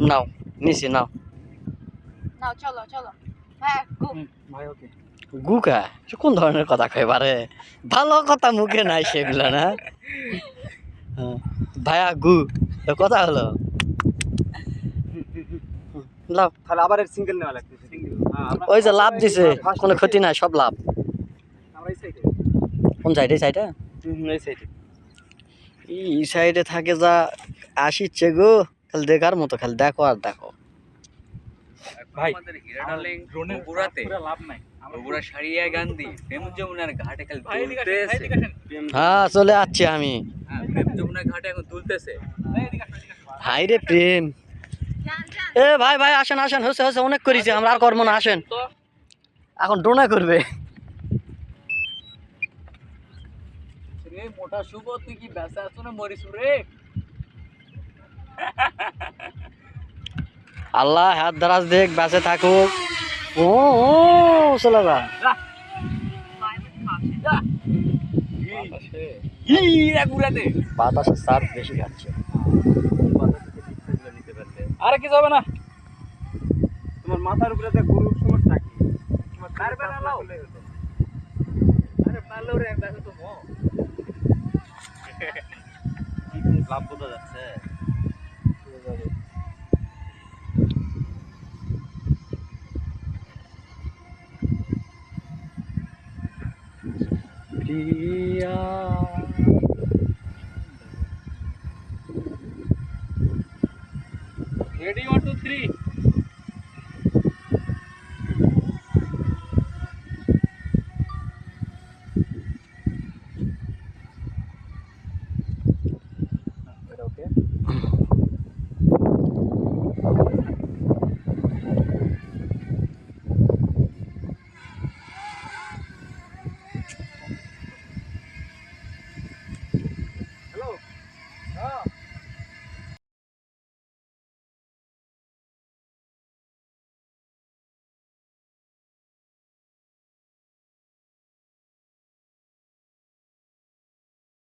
নাও নিছি নাও নাও চলো চলো হ্যাঁ গো ভাই ওকে গুকা সে কোন ধরনের কথা কয় বারে ভালো কথা মুখে নাই সেগুলো না হ্যাঁ, ভাইয়া গু তো কথা হলো লাভ তাহলে আবার সিঙ্গেল নেওয়া লাগতেছে সিঙ্গেল ওই যে লাভ দিছে কোনো ক্ষতি নাই সব লাভ আমরা এই সাইডে কোন সাইডে সাইডে এই সাইডে এই সাইডে থাকে যা আসিচ্ছে গো খালি দেখার মতো খালি দেখো আর দেখো ভাই আমাদের হিরাডালিং ড্রোনের বগুড়াতে পুরো লাভ নাই বগুড়া সারিয়া গান্ধী প্রেম যমুনার ঘাটে খালি তুলতেছে হ্যাঁ চলে আসছি আমি হ্যাঁ, প্রেম যমুনার ঘাটে এখন তুলতেছে হাই রে প্রেম এ ভাই ভাই আসেন আসেন হচ্ছে হচ্ছে অনেক করেছি আমরা আর করবো না আসেন এখন ডোনা করবে রে মোটা শুভ তুই কি বেসা আছো না মরিস রে আল্লাহ হাত দারাজ দেখ বেঁচে থাকুক ও ও চলে যা ঘুরাতে বাতাসের চাপ বেশি খাচ্ছে আরে কি যাবে না তোমার মাথার উপরে তো গরুর সমস্যা কি তোমার পারবে না লাও আরে পারলো রে বেসা তো মো লাভ বোঝা যাচ্ছে প্রিয়া রেডি 1 2 3